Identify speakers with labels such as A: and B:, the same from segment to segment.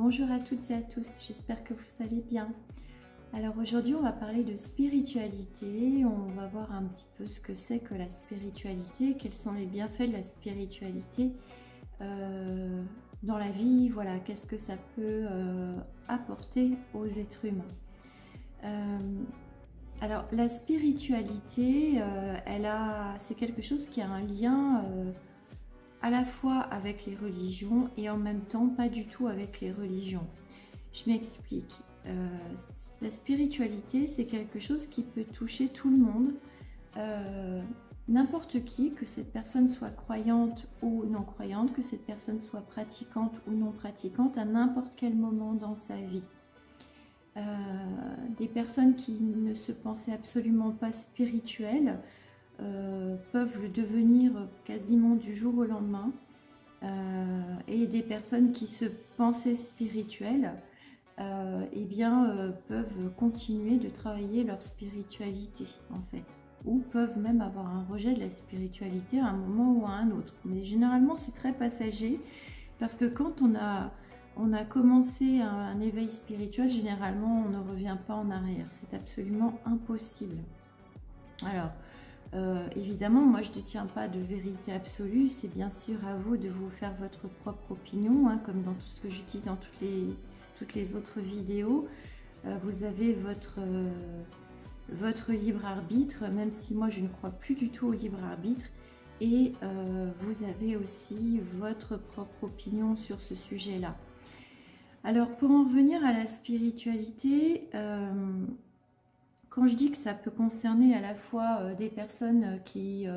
A: Bonjour à toutes et à tous, j'espère que vous allez bien. Alors aujourd'hui on va parler de spiritualité, on va voir un petit peu ce que c'est que la spiritualité, quels sont les bienfaits de la spiritualité dans la vie, voilà, qu'est-ce que ça peut apporter aux êtres humains. Alors la spiritualité, c'est quelque chose qui a un lien à la fois avec les religions et en même temps pas du tout avec les religions. Je m'explique. La spiritualité, c'est quelque chose qui peut toucher tout le monde, n'importe qui, que cette personne soit croyante ou non croyante, que cette personne soit pratiquante ou non pratiquante, à n'importe quel moment dans sa vie. Des personnes qui ne se pensaient absolument pas spirituelles peuvent le devenir quasiment du jour au lendemain, et des personnes qui se pensaient spirituelles peuvent continuer de travailler leur spiritualité en fait, ou peuvent même avoir un rejet de la spiritualité à un moment ou à un autre, mais généralement c'est très passager parce que quand on a commencé un éveil spirituel, généralement on ne revient pas en arrière, c'est absolument impossible. Alors évidemment, moi je ne détiens pas de vérité absolue, c'est bien sûr à vous de vous faire votre propre opinion, hein, comme dans tout ce que je dis dans toutes les autres vidéos. Vous avez votre libre arbitre, même si moi je ne crois plus du tout au libre arbitre, et vous avez aussi votre propre opinion sur ce sujet-là. Alors pour en revenir à la spiritualité, quand je dis que ça peut concerner à la fois des personnes qui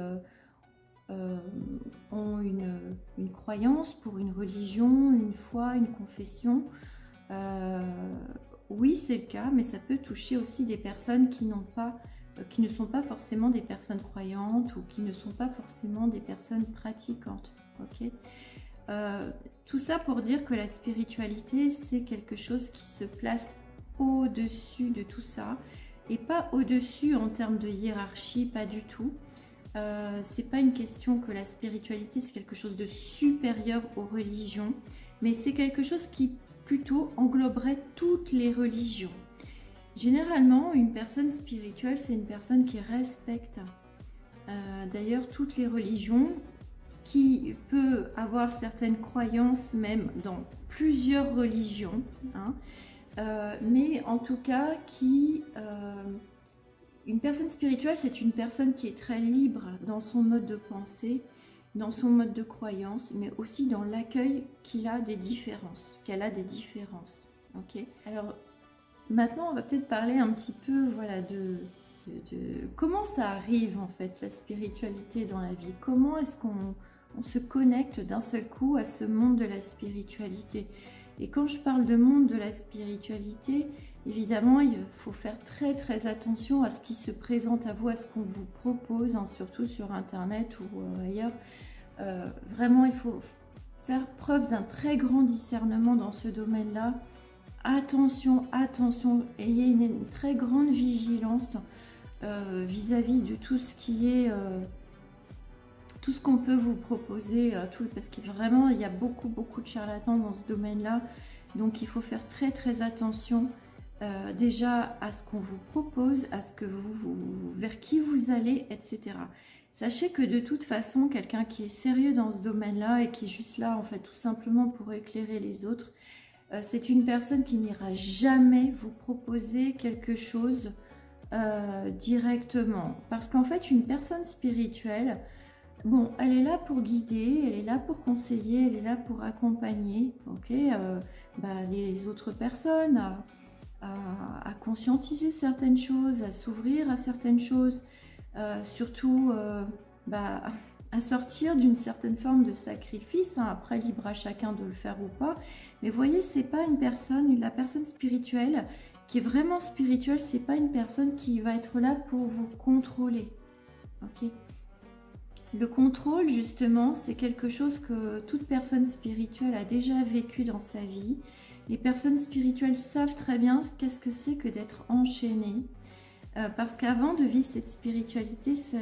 A: ont une croyance pour une religion, une foi, une confession, oui c'est le cas, mais ça peut toucher aussi des personnes qui ne sont pas forcément des personnes croyantes ou qui ne sont pas forcément des personnes pratiquantes. Ok, tout ça pour dire que la spiritualité c'est quelque chose qui se place au-dessus de tout ça. Et pas au-dessus en termes de hiérarchie, pas du tout. C'est pas une question que la spiritualité c'est quelque chose de supérieur aux religions, mais c'est quelque chose qui plutôt engloberait toutes les religions. Généralement, une personne spirituelle, c'est une personne qui respecte d'ailleurs toutes les religions, qui peut avoir certaines croyances même dans plusieurs religions, hein. Mais en tout cas, une personne spirituelle, c'est une personne qui est très libre dans son mode de pensée, dans son mode de croyance, mais aussi dans l'accueil qu'elle a des différences. Ok. Alors maintenant, on va peut-être parler un petit peu, voilà, de comment ça arrive en fait la spiritualité dans la vie. Comment est-ce qu'on se connecte d'un seul coup à ce monde de la spiritualité? Et quand je parle de monde de la spiritualité, évidemment, il faut faire très attention à ce qui se présente à vous, à ce qu'on vous propose, hein, surtout sur Internet ou ailleurs. Vraiment, il faut faire preuve d'un très grand discernement dans ce domaine-là. Attention, ayez une très grande vigilance vis-à-vis de tout ce qui est... tout ce qu'on peut vous proposer, parce que vraiment il y a beaucoup de charlatans dans ce domaine-là, donc il faut faire très attention déjà à ce qu'on vous propose, à ce que vers qui vous allez, etc. Sachez que de toute façon, quelqu'un qui est sérieux dans ce domaine-là et qui est juste là en fait tout simplement pour éclairer les autres, c'est une personne qui n'ira jamais vous proposer quelque chose directement, parce qu'en fait une personne spirituelle, bon, elle est là pour guider, elle est là pour conseiller, elle est là pour accompagner, ok, les autres personnes à conscientiser certaines choses, à s'ouvrir à certaines choses, surtout à sortir d'une certaine forme de sacrifice, hein. Après, libre à chacun de le faire ou pas. Mais vous voyez, c'est pas une personne, la personne spirituelle qui est vraiment spirituelle, c'est pas une personne qui va être là pour vous contrôler, ok. Le contrôle, justement, c'est quelque chose que toute personne spirituelle a déjà vécu dans sa vie. Les personnes spirituelles savent très bien qu'est-ce que c'est que d'être enchaîné. Parce qu'avant de vivre cette spiritualité, ce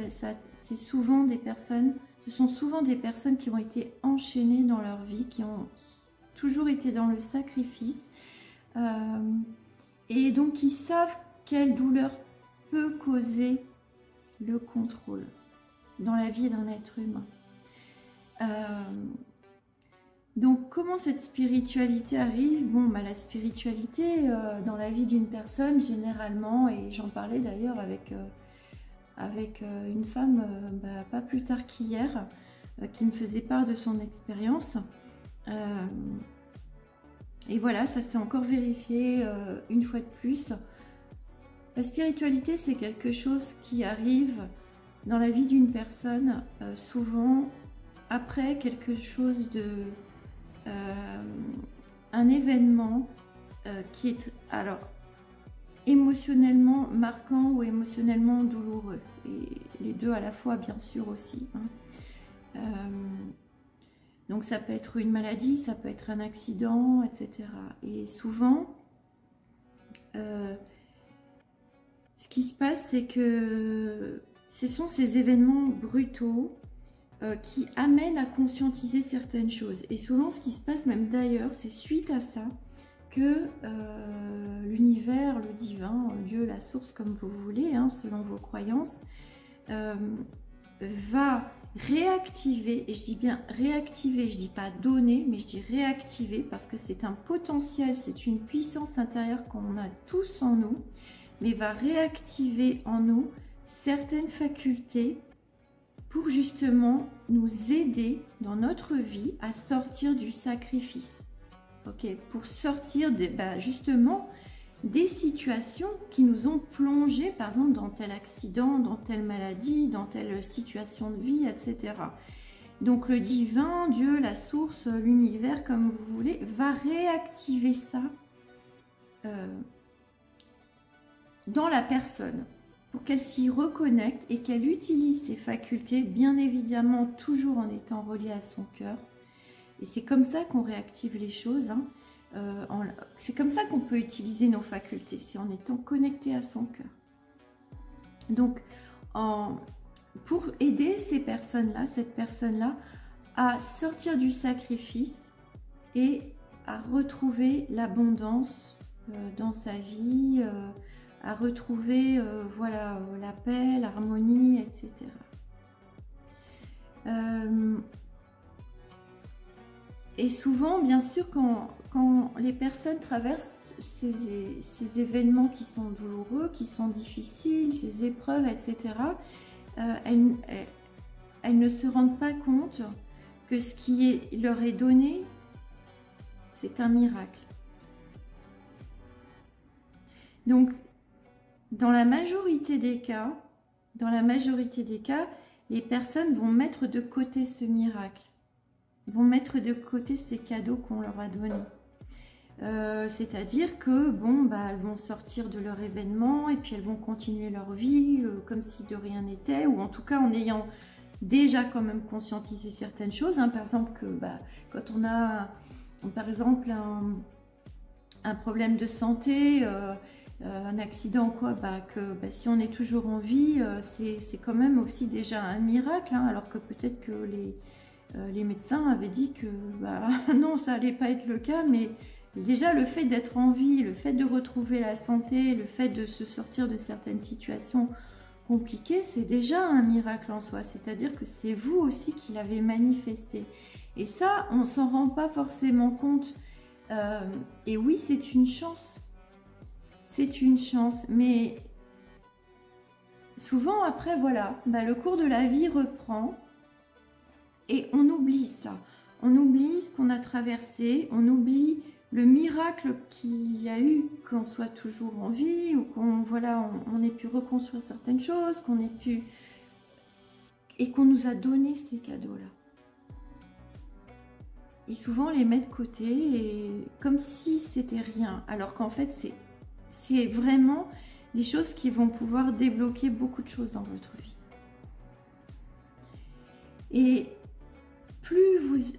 A: sont souvent des personnes qui ont été enchaînées dans leur vie, qui ont toujours été dans le sacrifice. Et donc, ils savent quelle douleur peut causer le contrôle dans la vie d'un être humain. Donc, comment cette spiritualité arrive? Bon, bah, la spiritualité dans la vie d'une personne, généralement, et j'en parlais d'ailleurs avec une femme, bah, pas plus tard qu'hier, qui me faisait part de son expérience. Et voilà, ça s'est encore vérifié une fois de plus. La spiritualité, c'est quelque chose qui arrive dans la vie d'une personne, souvent après quelque chose de... un événement qui est alors émotionnellement marquant ou émotionnellement douloureux. Et les deux à la fois, bien sûr, aussi. Donc ça peut être une maladie, ça peut être un accident, etc. Et souvent, ce qui se passe, c'est que ce sont ces événements brutaux qui amènent à conscientiser certaines choses. Et souvent, ce qui se passe, même d'ailleurs, c'est suite à ça que l'univers, le divin, Dieu, la source, comme vous voulez, hein, selon vos croyances, va réactiver, et je dis bien réactiver, je dis pas donner, mais je dis réactiver, parce que c'est un potentiel, c'est une puissance intérieure qu'on a tous en nous, mais va réactiver en nous certaines facultés pour justement nous aider dans notre vie à sortir du sacrifice. Ok, pour sortir justement des situations qui nous ont plongé, par exemple, dans tel accident, dans telle maladie, dans telle situation de vie, etc. Donc le divin, Dieu, la source, l'univers, comme vous voulez, va réactiver ça dans la personne pour qu'elle s'y reconnecte et qu'elle utilise ses facultés, bien évidemment toujours en étant reliée à son cœur. Et c'est comme ça qu'on réactive les choses, hein. C'est comme ça qu'on peut utiliser nos facultés, c'est en étant connecté à son cœur. Donc, pour aider ces personnes-là, cette personne-là, à sortir du sacrifice et à retrouver l'abondance dans sa vie, à retrouver voilà, la paix, l'harmonie, etc. Et souvent, bien sûr, quand les personnes traversent ces événements qui sont douloureux, qui sont difficiles, ces épreuves, etc., elles ne se rendent pas compte que ce qui leur est donné, c'est un miracle. Donc, dans la majorité des cas, les personnes vont mettre de côté ce miracle, vont mettre de côté ces cadeaux qu'on leur a donnés. C'est-à-dire que, bon, bah, elles vont sortir de leur événement et puis elles vont continuer leur vie comme si de rien n'était, ou en tout cas en ayant déjà quand même conscientisé certaines choses. Hein. Par exemple, que quand on a, par exemple, un problème de santé, un accident, quoi, si on est toujours en vie, c'est quand même aussi déjà un miracle, hein, alors que peut-être que les médecins avaient dit que non, ça allait pas être le cas, mais déjà le fait d'être en vie, le fait de retrouver la santé, le fait de se sortir de certaines situations compliquées, c'est déjà un miracle en soi, c'est-à-dire que c'est vous aussi qui l'avez manifesté. Et ça, on s'en rend pas forcément compte. Et oui, c'est une chance. C'est une chance, mais souvent après, voilà, le cours de la vie reprend et on oublie ça. On oublie ce qu'on a traversé, on oublie le miracle qu'il y a eu, qu'on soit toujours en vie ou qu'on on ait pu reconstruire certaines choses, qu'on ait pu... et qu'on nous a donné ces cadeaux-là. Et souvent, on les met de côté et comme si c'était rien, alors qu'en fait, c'est vraiment des choses qui vont pouvoir débloquer beaucoup de choses dans votre vie. Et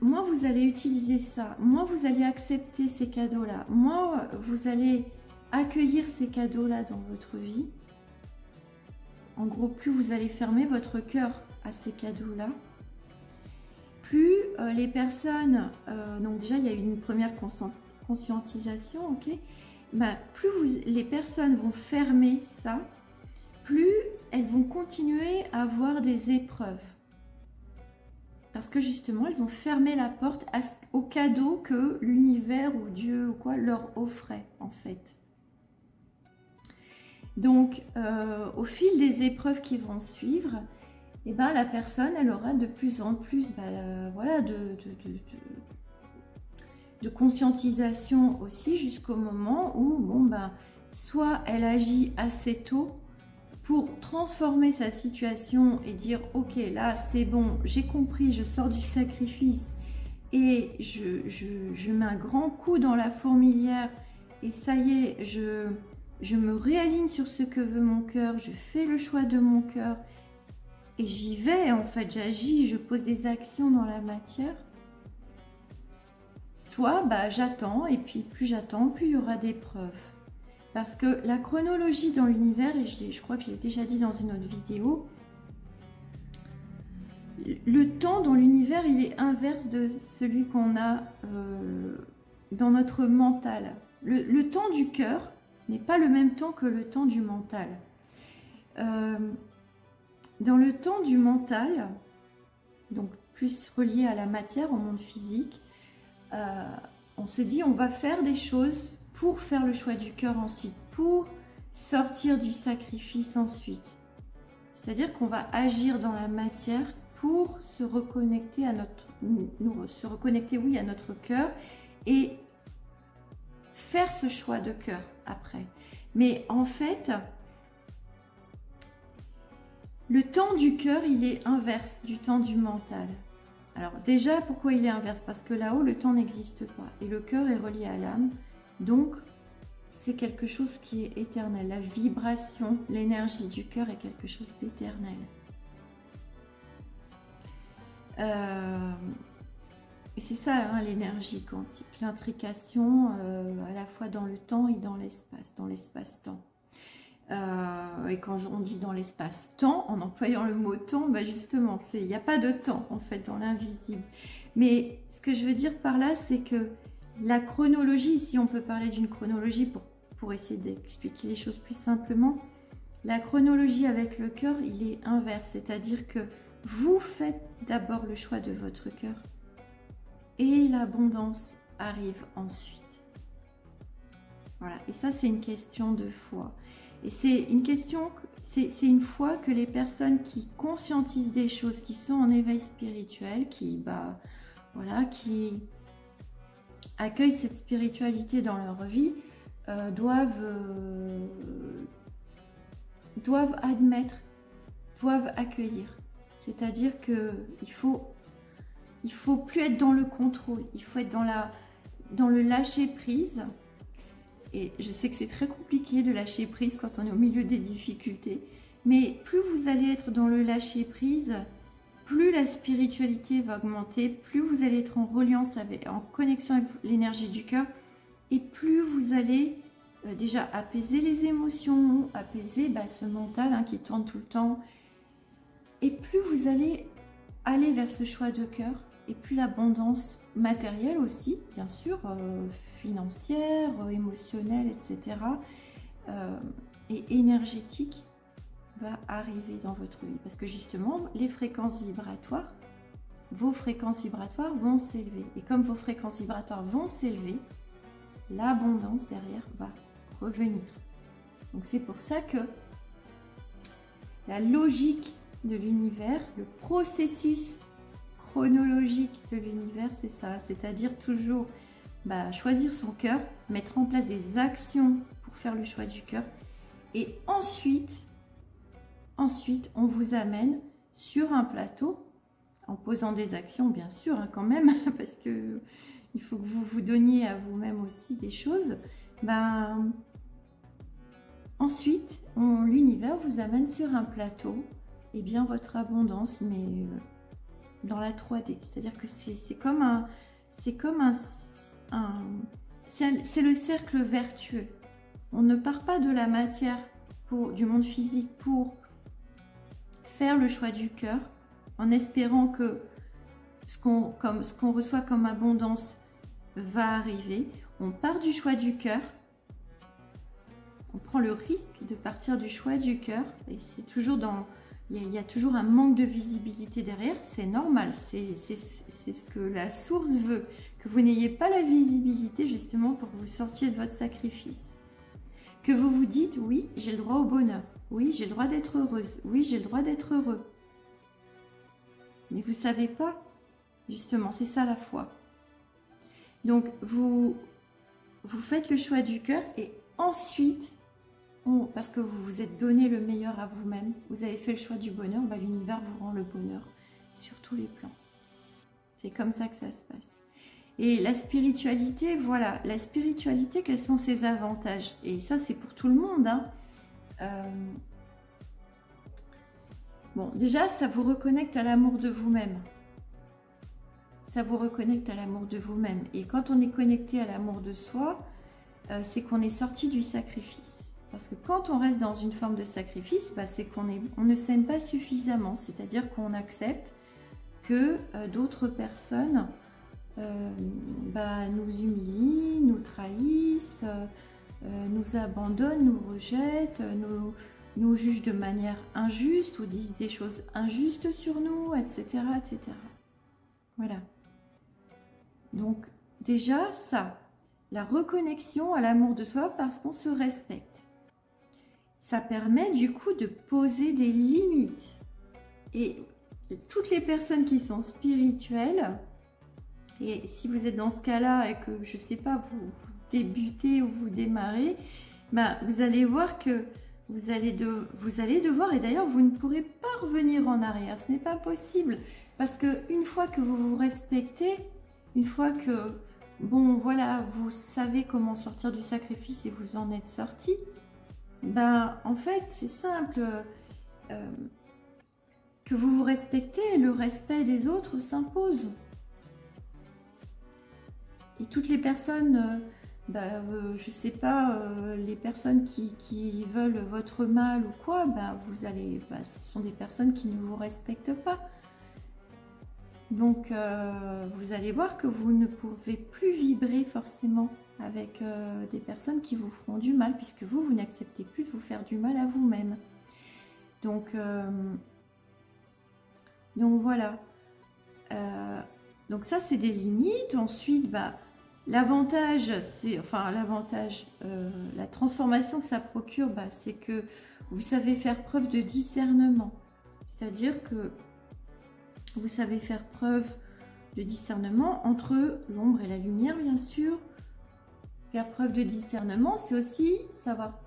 A: moins vous allez utiliser ça, moins vous allez accepter ces cadeaux-là, moins vous allez accueillir ces cadeaux-là dans votre vie. En gros, plus vous allez fermer votre cœur à ces cadeaux-là, plus les personnes, donc déjà il y a eu une première conscientisation, ok, bah, plus les personnes vont fermer ça, plus elles vont continuer à avoir des épreuves. Parce que justement, elles ont fermé la porte au cadeau que l'univers ou Dieu ou quoi leur offrait en fait. Donc, au fil des épreuves qui vont suivre, eh ben, la personne, elle aura de plus en plus voilà, de conscientisation aussi, jusqu'au moment où, bon, ben, soit elle agit assez tôt pour transformer sa situation et dire « Ok, là, c'est bon, j'ai compris, je sors du sacrifice et je mets un grand coup dans la fourmilière et ça y est, je me réaligne sur ce que veut mon cœur, je fais le choix de mon cœur. » Et j'y vais, en fait, j'agis, je pose des actions dans la matière. Soit bah, j'attends, et puis plus j'attends, plus il y aura des preuves. Parce que la chronologie dans l'univers, et je crois que je l'ai déjà dit dans une autre vidéo, le temps dans l'univers, il est inverse de celui qu'on a dans notre mental. Le temps du cœur n'est pas le même temps que le temps du mental. Dans le temps du mental, donc plus relié à la matière, au monde physique, on se dit on va faire des choses pour faire le choix du cœur ensuite, pour sortir du sacrifice ensuite. C'est-à-dire qu'on va agir dans la matière pour se reconnecter à oui, à notre cœur et faire ce choix de cœur après. Mais en fait, le temps du cœur, il est inverse du temps du mental. Alors déjà, pourquoi il est inverse? Parce que là-haut, le temps n'existe pas. Et le cœur est relié à l'âme. Donc, c'est quelque chose qui est éternel. La vibration, l'énergie du cœur est quelque chose d'éternel. Et c'est ça, hein, l'énergie quantique. L'intrication à la fois dans le temps et dans l'espace-temps. Et quand on dit dans l'espace-temps, en employant le mot temps, bah justement, il n'y a pas de temps en fait dans l'invisible. Mais ce que je veux dire par là, c'est que la chronologie, si on peut parler d'une chronologie pour essayer d'expliquer les choses plus simplement, la chronologie avec le cœur, il est inverse, c'est-à-dire que vous faites d'abord le choix de votre cœur et l'abondance arrive ensuite. Voilà, et ça c'est une question de foi. Et c'est une question, c'est une foi que les personnes qui conscientisent des choses, qui sont en éveil spirituel, qui accueillent cette spiritualité dans leur vie, doivent admettre, doivent accueillir. C'est-à-dire qu'il faut plus être dans le contrôle, il faut être dans le lâcher prise. Et je sais que c'est très compliqué de lâcher prise quand on est au milieu des difficultés. Mais plus vous allez être dans le lâcher prise, plus la spiritualité va augmenter, plus vous allez être en reliance, en connexion avec l'énergie du cœur. Et plus vous allez déjà apaiser les émotions, apaiser ce mental qui tourne tout le temps. Et plus vous allez aller vers ce choix de cœur, et plus l'abondance matérielle aussi, bien sûr, financière, émotionnelle, etc. Et énergétique va arriver dans votre vie. Parce que justement, les fréquences vibratoires, vos fréquences vibratoires vont s'élever. Et comme vos fréquences vibratoires vont s'élever, l'abondance derrière va revenir. Donc c'est pour ça que la logique de l'univers, le processus chronologique de l'univers, c'est ça, c'est-à-dire toujours choisir son cœur, mettre en place des actions pour faire le choix du cœur, et ensuite on vous amène sur un plateau en posant des actions, bien sûr, quand même, parce que il faut que vous vous donniez à vous-même aussi des choses. Ensuite, l'univers vous amène sur un plateau, et bien votre abondance, mais dans la 3D, c'est-à-dire que c'est le cercle vertueux. On ne part pas de la matière du monde physique pour faire le choix du cœur en espérant que ce qu'on reçoit comme abondance va arriver. On part du choix du cœur. On prend le risque de partir du choix du cœur. Et c'est toujours dans... Il y a toujours un manque de visibilité derrière. C'est normal. C'est ce que la source veut. Que vous n'ayez pas la visibilité justement pour que vous sortiez de votre sacrifice. Que vous vous dites, oui, j'ai le droit au bonheur. Oui, j'ai le droit d'être heureuse. Oui, j'ai le droit d'être heureux. Mais vous ne savez pas, justement, c'est ça la foi. Donc, vous faites le choix du cœur et ensuite, parce que vous vous êtes donné le meilleur à vous-même, vous avez fait le choix du bonheur, bah, l'univers vous rend le bonheur sur tous les plans. C'est comme ça que ça se passe. Et la spiritualité, voilà, la spiritualité, quels sont ses avantages? Et ça, c'est pour tout le monde, hein. Bon, déjà, ça vous reconnecte à l'amour de vous-même. Ça vous reconnecte à l'amour de vous-même. Et quand on est connecté à l'amour de soi, c'est qu'on est sorti du sacrifice. Parce que quand on reste dans une forme de sacrifice, bah, c'est qu'on ne s'aime pas suffisamment. C'est-à-dire qu'on accepte que d'autres personnes bah, nous humilient, nous trahissent, nous abandonnent, nous rejettent, nous jugent de manière injuste ou disent des choses injustes sur nous, etc. etc. Voilà. Donc déjà ça, la reconnexion à l'amour de soi parce qu'on se respecte. Ça permet du coup de poser des limites. Et toutes les personnes qui sont spirituelles, et si vous êtes dans ce cas-là et que, je ne sais pas, vous débutez ou vous démarrez, bah, vous allez voir que vous allez devoir, et d'ailleurs vous ne pourrez pas revenir en arrière, ce n'est pas possible. Parce qu'une fois que vous vous respectez, une fois que, bon voilà, vous savez comment sortir du sacrifice et vous en êtes sorti, ben en fait c'est simple, que vous vous respectez, le respect des autres s'impose. Et toutes les personnes, je sais pas, les personnes qui veulent votre mal ou quoi, ce sont des personnes qui ne vous respectent pas. Donc, vous allez voir que vous ne pouvez plus vibrer forcément avec des personnes qui vous feront du mal, puisque vous n'acceptez plus de vous faire du mal à vous-même. Donc voilà. Donc ça, c'est des limites. Ensuite, l'avantage, la transformation que ça procure, c'est que vous savez faire preuve de discernement. C'est-à-dire que vous savez faire preuve de discernement entre l'ombre et la lumière, bien sûr. Faire preuve de discernement, c'est aussi savoir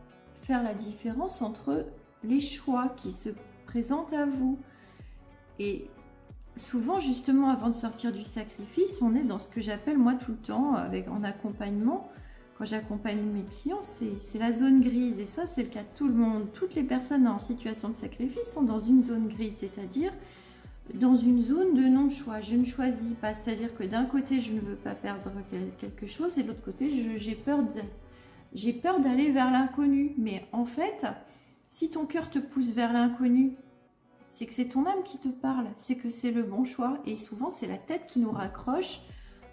A: faire la différence entre les choix qui se présentent à vous. Et souvent, justement, avant de sortir du sacrifice, on est dans ce que j'appelle, moi, tout le temps, en accompagnement, quand j'accompagne mes clients, c'est la zone grise. Et ça, c'est le cas de tout le monde. Toutes les personnes en situation de sacrifice sont dans une zone grise, c'est-à-dire dans une zone de non-choix. Je ne choisis pas, c'est-à-dire que d'un côté, je ne veux pas perdre quelque chose, et de l'autre côté, j'ai peur d'aller vers l'inconnu. Mais en fait, si ton cœur te pousse vers l'inconnu, c'est que c'est ton âme qui te parle, c'est que c'est le bon choix. Et souvent, c'est la tête qui nous raccroche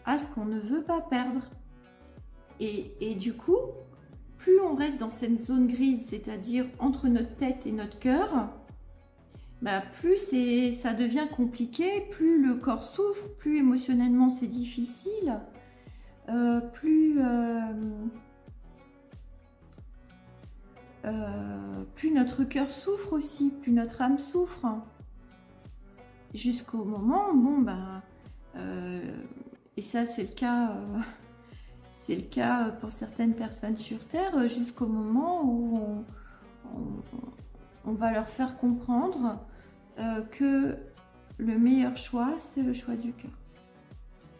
A: à ce qu'on ne veut pas perdre. Et du coup, plus on reste dans cette zone grise, c'est-à-dire entre notre tête et notre cœur, plus ça devient compliqué, plus le corps souffre, plus émotionnellement c'est difficile, plus notre cœur souffre aussi, plus notre âme souffre. Jusqu'au moment, et ça c'est le cas pour certaines personnes sur Terre, jusqu'au moment où on va leur faire comprendre que le meilleur choix, c'est le choix du cœur.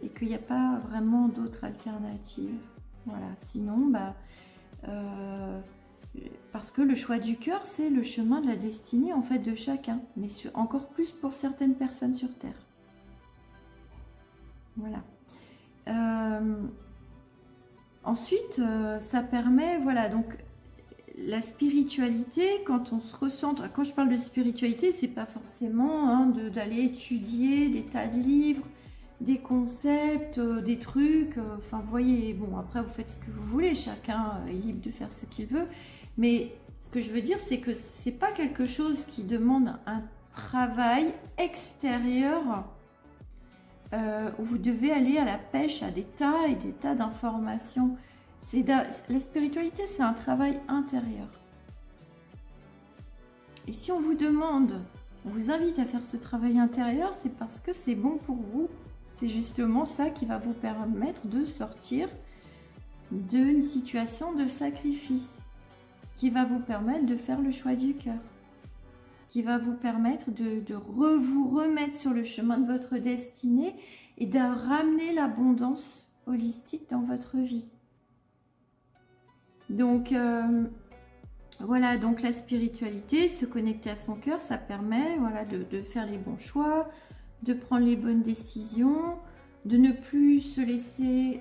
A: Et qu'il n'y a pas vraiment d'autre alternative. Voilà, sinon, parce que le choix du cœur, c'est le chemin de la destinée, en fait, de chacun. Mais encore plus pour certaines personnes sur Terre. Voilà. Ensuite, ça permet, voilà, donc la spiritualité, quand on se recentre, quand je parle de spiritualité, c'est pas forcément d'aller étudier des tas de livres, des concepts, des trucs, enfin vous voyez, bon après vous faites ce que vous voulez, chacun est libre de faire ce qu'il veut, mais ce que je veux dire c'est que c'est pas quelque chose qui demande un travail extérieur où vous devez aller à la pêche à des tas et des tas d'informations. La spiritualité, c'est un travail intérieur. Et si on vous demande, on vous invite à faire ce travail intérieur, c'est parce que c'est bon pour vous. C'est justement ça qui va vous permettre de sortir d'une situation de sacrifice, qui va vous permettre de faire le choix du cœur, qui va vous permettre de vous remettre sur le chemin de votre destinée et de ramener l'abondance holistique dans votre vie. Donc, voilà, donc la spiritualité, se connecter à son cœur, ça permet voilà, de faire les bons choix, de prendre les bonnes décisions, de ne plus se laisser,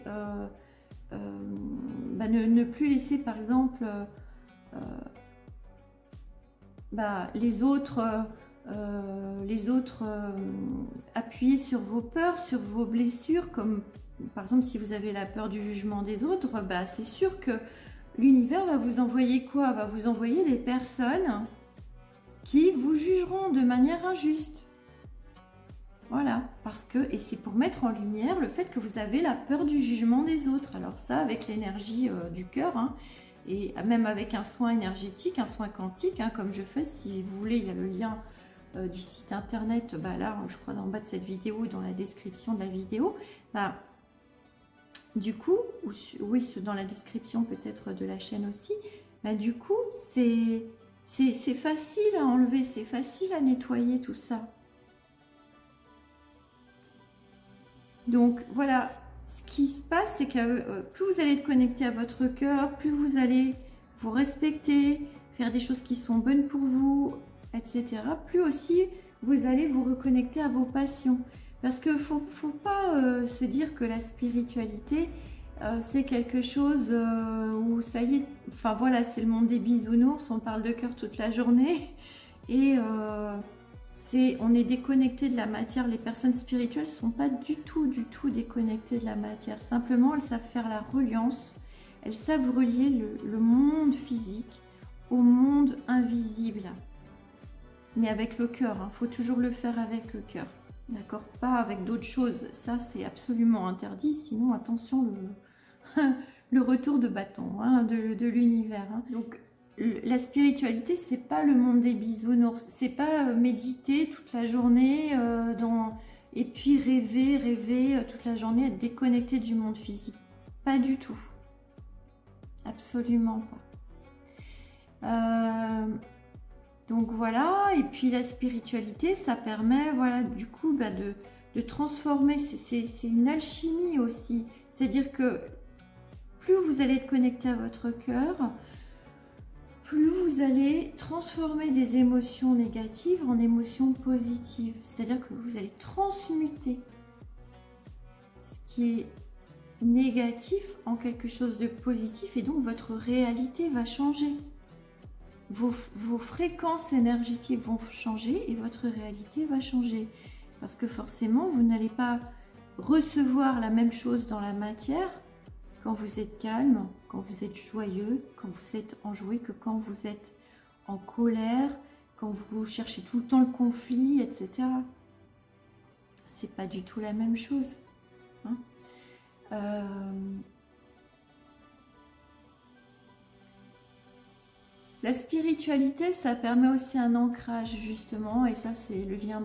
A: ne plus laisser par exemple les autres appuyer sur vos peurs, sur vos blessures, comme par exemple si vous avez la peur du jugement des autres, c'est sûr que l'univers va vous envoyer quoi? Va vous envoyer des personnes qui vous jugeront de manière injuste. Voilà, parce que, et c'est pour mettre en lumière le fait que vous avez la peur du jugement des autres. Alors ça, avec l'énergie du cœur, hein, et même avec un soin énergétique, un soin quantique, hein, comme je fais, si vous voulez, il y a le lien du site internet, là, je crois, en bas de cette vidéo, dans la description de la vidéo. Du coup, oui, dans la description peut-être de la chaîne aussi, du coup, c'est facile à enlever, c'est facile à nettoyer tout ça. Donc voilà, ce qui se passe, c'est que plus vous allez être connecté à votre cœur, plus vous allez vous respecter, faire des choses qui sont bonnes pour vous, etc. Plus aussi vous allez vous reconnecter à vos passions. Parce qu'il ne faut pas se dire que la spiritualité, c'est quelque chose où ça y est, enfin voilà, c'est le monde des bisounours, on parle de cœur toute la journée. Et on est déconnecté de la matière. Les personnes spirituelles ne sont pas du tout déconnectées de la matière. Simplement, elles savent faire la reliance. Elles savent relier le monde physique au monde invisible. Mais avec le cœur, il faut toujours le faire avec le cœur. D'accord? Pas avec d'autres choses. Ça, c'est absolument interdit. Sinon, attention, le retour de bâton de l'univers. Donc, la spiritualité, c'est pas le monde des bisounours, c'est pas méditer toute la journée et puis rêver toute la journée, être déconnecté du monde physique. Pas du tout. Absolument pas. Donc voilà, et puis la spiritualité, ça permet voilà, du coup de transformer, c'est une alchimie aussi. C'est-à-dire que plus vous allez être connecté à votre cœur, plus vous allez transformer des émotions négatives en émotions positives. C'est-à-dire que vous allez transmuter ce qui est négatif en quelque chose de positif et donc votre réalité va changer. Vos fréquences énergétiques vont changer et votre réalité va changer. Parce que forcément, vous n'allez pas recevoir la même chose dans la matière quand vous êtes calme, quand vous êtes joyeux, quand vous êtes enjoué, que quand vous êtes en colère, quand vous cherchez tout le temps le conflit, etc. C'est pas du tout la même chose. La spiritualité, ça permet aussi un ancrage justement, et ça c'est le lien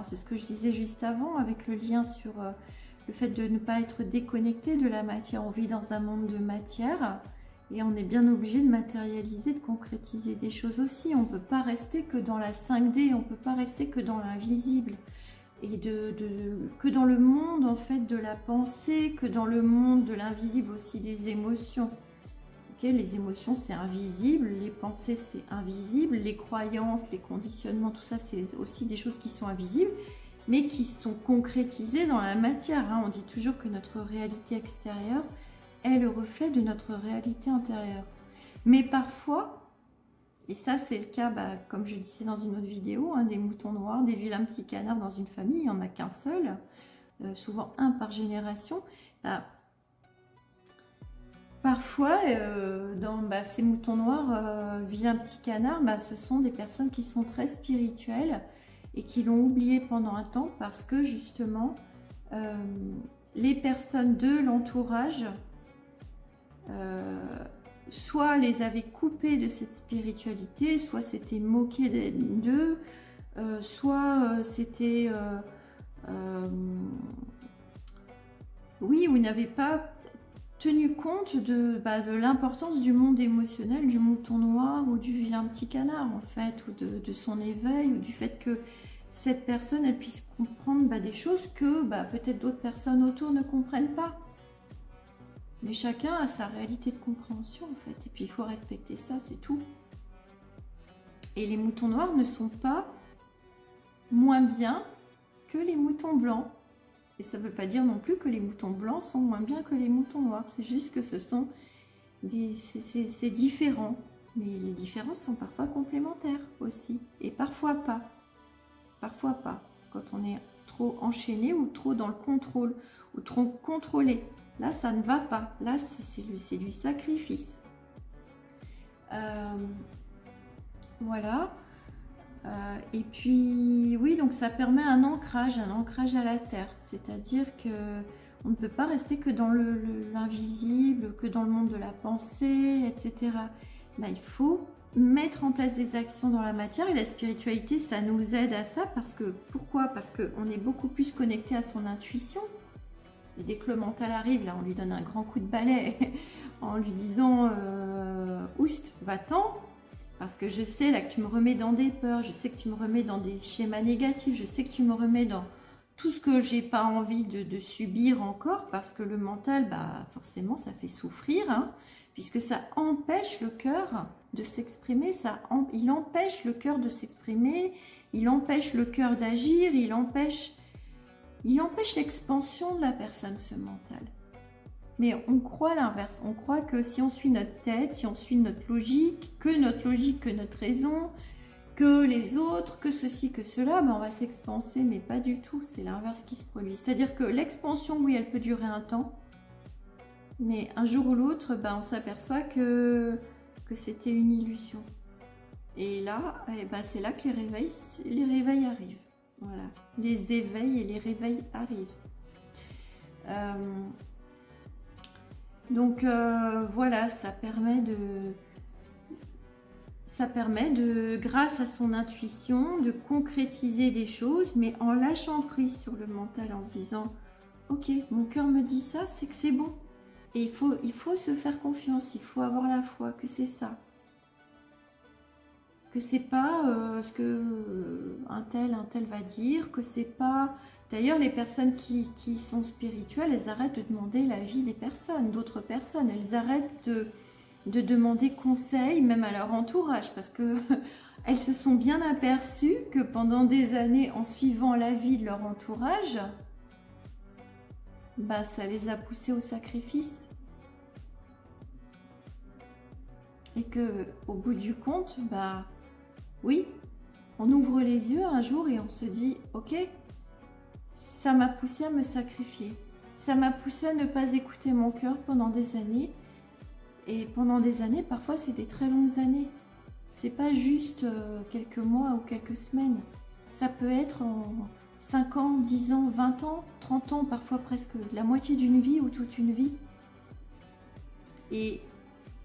A: c'est ce que je disais juste avant avec le lien sur le fait de ne pas être déconnecté de la matière. On vit dans un monde de matière et on est bien obligé de matérialiser, de concrétiser des choses aussi. On ne peut pas rester que dans la 5D, on ne peut pas rester que dans l'invisible et que dans le monde en fait de la pensée, que dans le monde de l'invisible aussi des émotions. Les émotions c'est invisible, les pensées c'est invisible, les croyances, les conditionnements, tout ça c'est aussi des choses qui sont invisibles mais qui sont concrétisées dans la matière. On dit toujours que notre réalité extérieure est le reflet de notre réalité intérieure. Mais parfois, et ça c'est le cas, comme je disais dans une autre vidéo, des moutons noirs, des vilains petits canards dans une famille, il n'y en a qu'un seul. souvent un par génération, bah, parfois dans ces moutons noirs, vilain petit canard, bah, ce sont des personnes qui sont très spirituelles et qui l'ont oublié pendant un temps parce que justement les personnes de l'entourage soit les avaient coupés de cette spiritualité, soit s'étaient moqués d'eux, soit c'était oui, ou n'avaient pas tenu compte de l'importance du monde émotionnel du mouton noir ou du vilain petit canard en fait, ou de son éveil, ou du fait que cette personne elle puisse comprendre des choses que peut-être d'autres personnes autour ne comprennent pas. Mais chacun a sa réalité de compréhension en fait, et puis il faut respecter ça, c'est tout. Et les moutons noirs ne sont pas moins bien que les moutons blancs. Et ça ne veut pas dire non plus que les moutons blancs sont moins bien que les moutons noirs. C'est juste que ce sont c'est différent. Mais les différences sont parfois complémentaires aussi. Et parfois pas. Parfois pas. Quand on est trop enchaîné ou trop dans le contrôle. Ou trop contrôlé. Là, ça ne va pas. Là, c'est du sacrifice. Voilà. Et puis, oui, donc ça permet un ancrage à la terre. C'est-à-dire que on ne peut pas rester que dans l'invisible, que dans le monde de la pensée, etc. Il faut mettre en place des actions dans la matière, et la spiritualité, ça nous aide à ça. Parce que, pourquoi? Parce qu'on est beaucoup plus connecté à son intuition. Et dès que le mental arrive, là, on lui donne un grand coup de balai en lui disant oust, va-t'en, parce que je sais là que tu me remets dans des peurs, je sais que tu me remets dans des schémas négatifs, je sais que tu me remets dans tout ce que j'ai pas envie de subir encore, parce que le mental, forcément, ça fait souffrir, hein, puisque ça empêche le cœur de s'exprimer, il empêche le cœur de s'exprimer, il empêche le cœur d'agir, il empêche l'expansion de la personne, ce mental. Mais on croit l'inverse. On croit que si on suit notre tête, si on suit notre logique, que notre raison, que les autres, que ceci, que cela, on va s'expanser. Mais pas du tout. C'est l'inverse qui se produit. C'est-à-dire que l'expansion, oui, elle peut durer un temps. Mais un jour ou l'autre, on s'aperçoit que c'était une illusion. Et là, c'est là que les réveils arrivent. Voilà, les éveils et les réveils arrivent. Donc voilà, ça permet de, grâce à son intuition, de concrétiser des choses, mais en lâchant prise sur le mental, en se disant ok, mon cœur me dit ça, c'est que c'est bon. Et il faut se faire confiance, il faut avoir la foi que c'est ça. Que c'est pas ce que un tel va dire, que c'est pas... D'ailleurs, les personnes qui sont spirituelles, elles arrêtent de demander l'avis des personnes, d'autres personnes. Elles arrêtent de demander conseil, même à leur entourage, parce que elles se sont bien aperçues que pendant des années, en suivant l'avis de leur entourage, ça les a poussées au sacrifice. Et que, au bout du compte, oui, on ouvre les yeux un jour et on se dit, ok, ça m'a poussé à me sacrifier. Ça m'a poussé à ne pas écouter mon cœur pendant des années. Et pendant des années, parfois c'est des très longues années. C'est pas juste quelques mois ou quelques semaines. Ça peut être en 5 ans, 10 ans, 20 ans, 30 ans, parfois presque la moitié d'une vie ou toute une vie. Et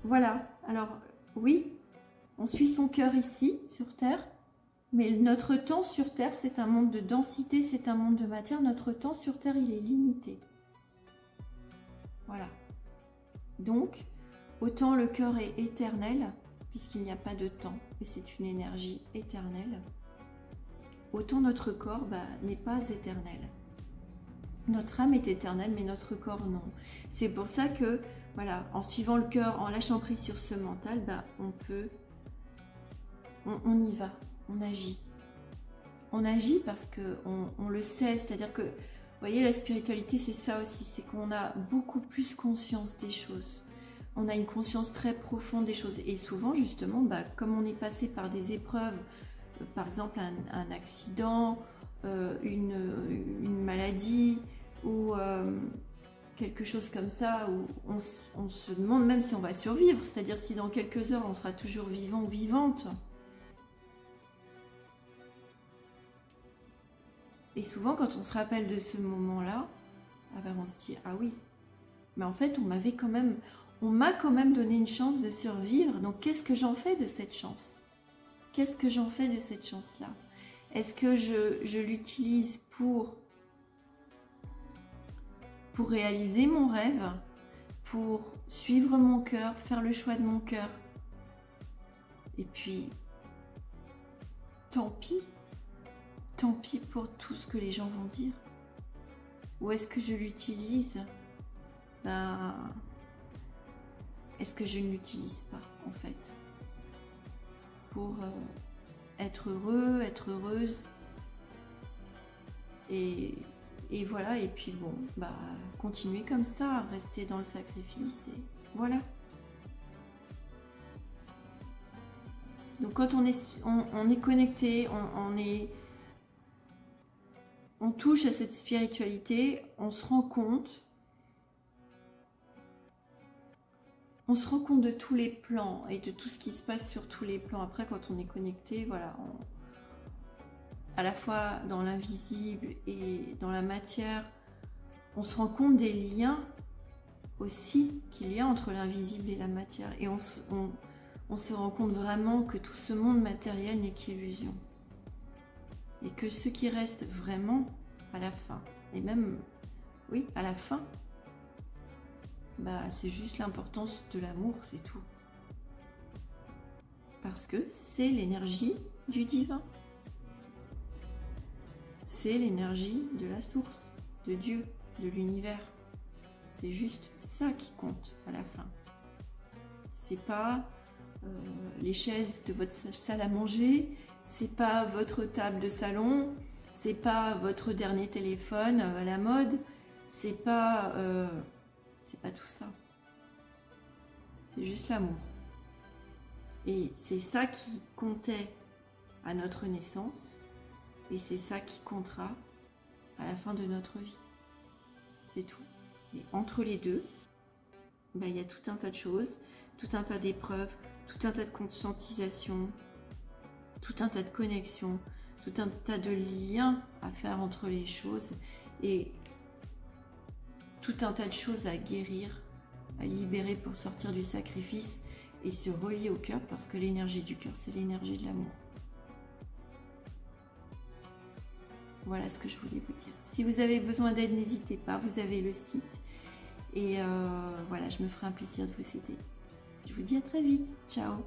A: voilà, alors oui, on suit son cœur ici, sur Terre, mais notre temps sur Terre, c'est un monde de densité, c'est un monde de matière. Notre temps sur Terre, il est limité. Voilà. Donc, autant le cœur est éternel, puisqu'il n'y a pas de temps, et c'est une énergie éternelle, autant notre corps n'est pas éternel. Notre âme est éternelle, mais notre corps non. C'est pour ça que, voilà, en suivant le cœur, en lâchant prise sur ce mental, on y va, on agit. On agit parce qu'on le sait, c'est-à-dire que, vous voyez, la spiritualité, c'est ça aussi, c'est qu'on a beaucoup plus conscience des choses. On a une conscience très profonde des choses. Et souvent, justement, comme on est passé par des épreuves, par exemple un accident, une maladie, ou quelque chose comme ça, où on se demande même si on va survivre, c'est-à-dire si dans quelques heures on sera toujours vivant ou vivante. Et souvent quand on se rappelle de ce moment-là, ah ben on se dit ah oui, mais en fait on m'a quand même donné une chance de survivre, donc qu'est-ce que j'en fais de cette chance? Qu'est-ce que j'en fais de cette chance-là? Est-ce que je l'utilise pour réaliser mon rêve, pour suivre mon cœur, faire le choix de mon cœur? Et puis, tant pis pour tout ce que les gens vont dire. Ou est-ce que je l'utilise? Ben, est-ce que je ne l'utilise pas, en fait, pour être heureux, être heureuse, et voilà, et puis bon, bah continuer comme ça, rester dans le sacrifice, et voilà. Donc quand on est connecté, on touche à cette spiritualité, on se rend compte de tous les plans et de tout ce qui se passe sur tous les plans. Après, quand on est connecté, voilà, à la fois dans l'invisible et dans la matière, on se rend compte des liens aussi qu'il y a entre l'invisible et la matière. Et on se rend compte vraiment que tout ce monde matériel n'est qu'illusion. Et que ce qui reste vraiment à la fin, et même, oui, à la fin, bah, c'est juste l'importance de l'amour, c'est tout. Parce que c'est l'énergie du divin. C'est l'énergie de la source, de Dieu, de l'univers. C'est juste ça qui compte à la fin. C'est pas les chaises de votre salle à manger, c'est pas votre table de salon, c'est pas votre dernier téléphone à la mode, c'est pas tout ça. C'est juste l'amour. Et c'est ça qui comptait à notre naissance, et c'est ça qui comptera à la fin de notre vie. C'est tout. Et entre les deux, ben, il y a tout un tas de choses, tout un tas d'épreuves, tout un tas de conscientisation, tout un tas de connexions, tout un tas de liens à faire entre les choses, et tout un tas de choses à guérir, à libérer pour sortir du sacrifice et se relier au cœur, parce que l'énergie du cœur, c'est l'énergie de l'amour. Voilà ce que je voulais vous dire. Si vous avez besoin d'aide, n'hésitez pas, vous avez le site. Et voilà, je me ferai un plaisir de vous aider. Je vous dis à très vite. Ciao!